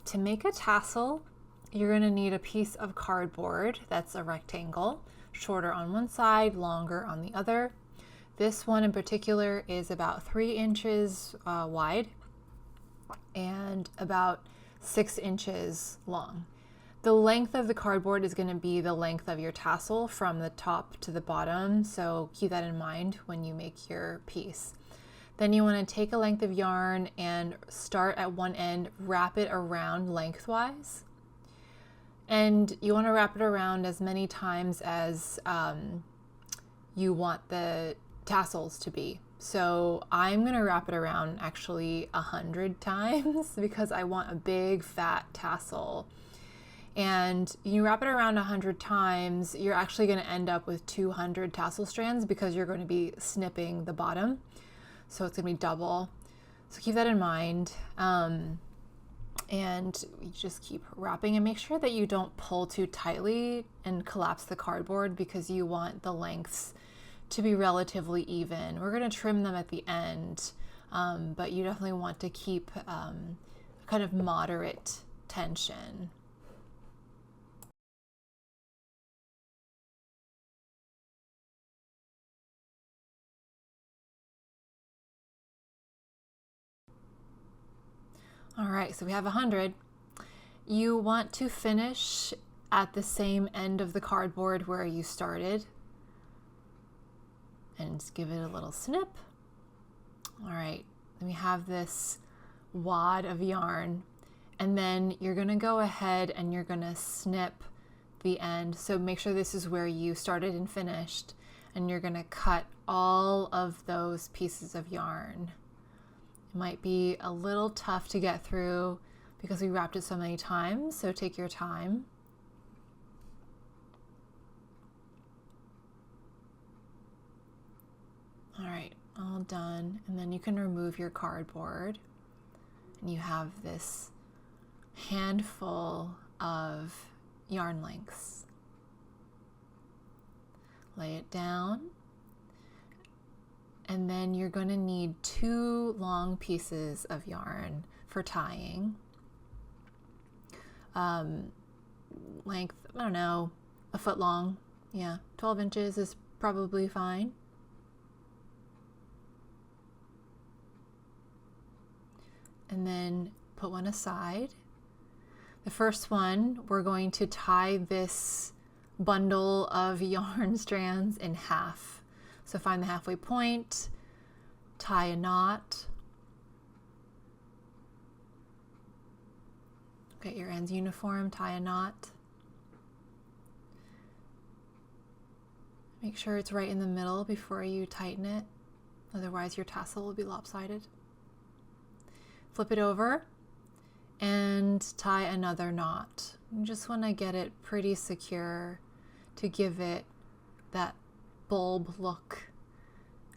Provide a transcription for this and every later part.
To make a tassel, you're going to need a piece of cardboard that's a rectangle, shorter on one side, longer on the other. This one in particular is about 3 inches wide and about 6 inches long. The length of the cardboard is going to be the length of your tassel from the top to the bottom, so keep that in mind when you make your piece. Then you want to take a length of yarn and start at one end, wrap it around lengthwise. And you want to wrap it around as many times as you want the tassels to be. So I'm going to wrap it around actually 100 times because I want a big fat tassel. And you wrap it around 100 times, you're actually going to end up with 200 tassel strands because you're going to be snipping the bottom. So it's going to be double. So keep that in mind. And you just keep wrapping and make sure that you don't pull too tightly and collapse the cardboard because you want the lengths to be relatively even. We're going to trim them at the end, but you definitely want to keep kind of moderate tension. All right, so we have 100. You want to finish at the same end of the cardboard where you started and just give it a little snip. All right, then we have this wad of yarn, and then you're gonna go ahead and you're gonna snip the end. So make sure this is where you started and finished, and you're gonna cut all of those pieces of yarn. It might be a little tough to get through because we wrapped it so many times, so take your time. All right, all done. And then you can remove your cardboard and you have this handful of yarn lengths. Lay it down. And then you're going to need 2 long pieces of yarn for tying. Length, I don't know, a foot long. Yeah, 12 inches is probably fine. And then put one aside. The first one, we're going to tie this bundle of yarn strands in half. So find the halfway point, tie a knot. Get your ends uniform, tie a knot. Make sure it's right in the middle before you tighten it, otherwise your tassel will be lopsided. Flip it over and tie another knot. You just want to get it pretty secure to give it that bulb look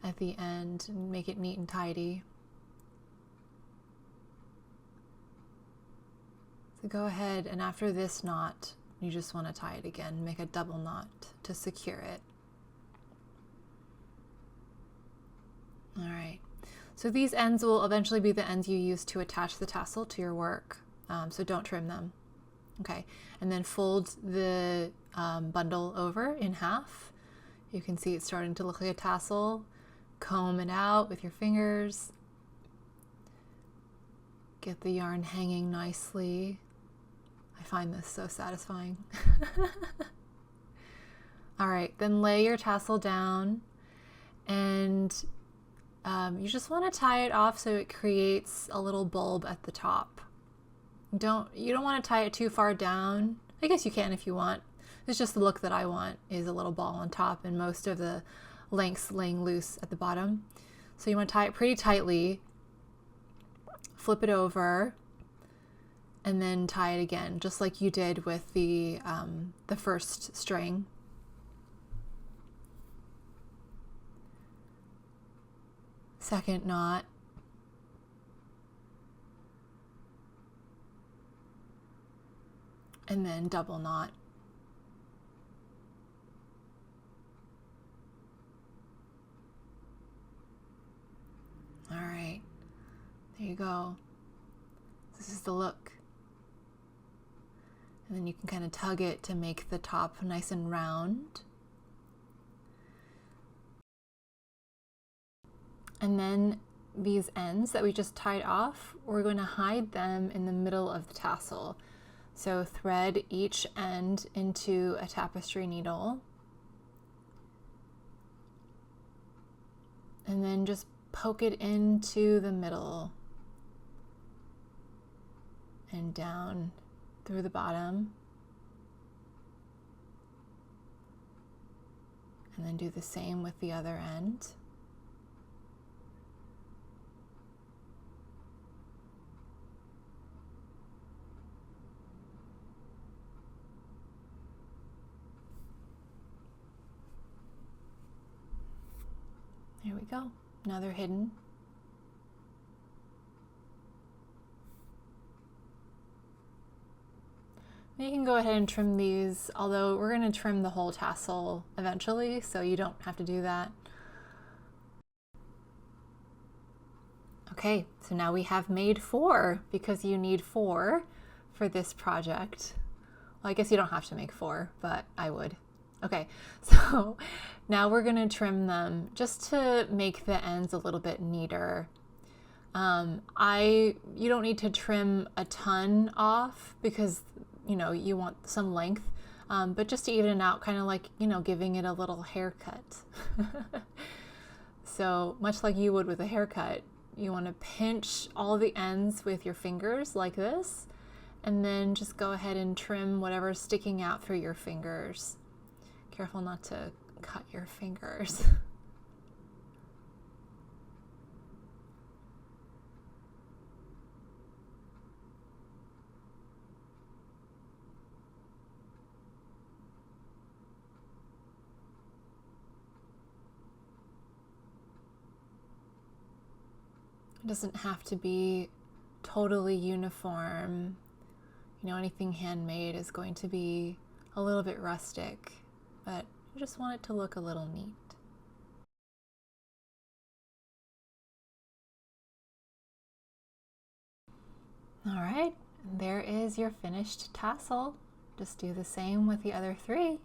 at the end and make it neat and tidy. So go ahead, and after this knot, you just want to tie it again, make a double knot to secure it. All right, so these ends will eventually be the ends you use to attach the tassel to your work, so don't trim them. Okay, and then fold the bundle over in half. You can see it's starting to look like a tassel. Comb it out with your fingers. Get the yarn hanging nicely. I find this so satisfying. All right, then lay your tassel down, and you just want to tie it off so it creates a little bulb at the top. You don't want to tie it too far down. I guess you can if you want. It's just the look that I want, is a little ball on top and most of the lengths laying loose at the bottom. So you want to tie it pretty tightly, flip it over, and then tie it again, just like you did with the first string. Second knot. And then double knot. All right, there you go. This is the look. And then you can kind of tug it to make the top nice and round. And then these ends that we just tied off, we're going to hide them in the middle of the tassel. So thread each end into a tapestry needle. And then just poke it into the middle and down through the bottom. And then do the same with the other end. There we go. Now they're hidden. You can go ahead and trim these, although we're going to trim the whole tassel eventually, so you don't have to do that. Okay, so now we have made 4 because you need 4 for this project. Well, I guess you don't have to make 4, but I would. Okay, so now we're going to trim them just to make the ends a little bit neater. You don't need to trim a ton off because you want some length, but just to even it out, kind of like, giving it a little haircut. So much like you would with a haircut, you want to pinch all the ends with your fingers like this, and then just go ahead and trim whatever's sticking out through your fingers. Careful not to cut your fingers. It doesn't have to be totally uniform. Anything handmade is going to be a little bit rustic, but I just want it to look a little neat. All right, there is your finished tassel. Just do the same with the other 3.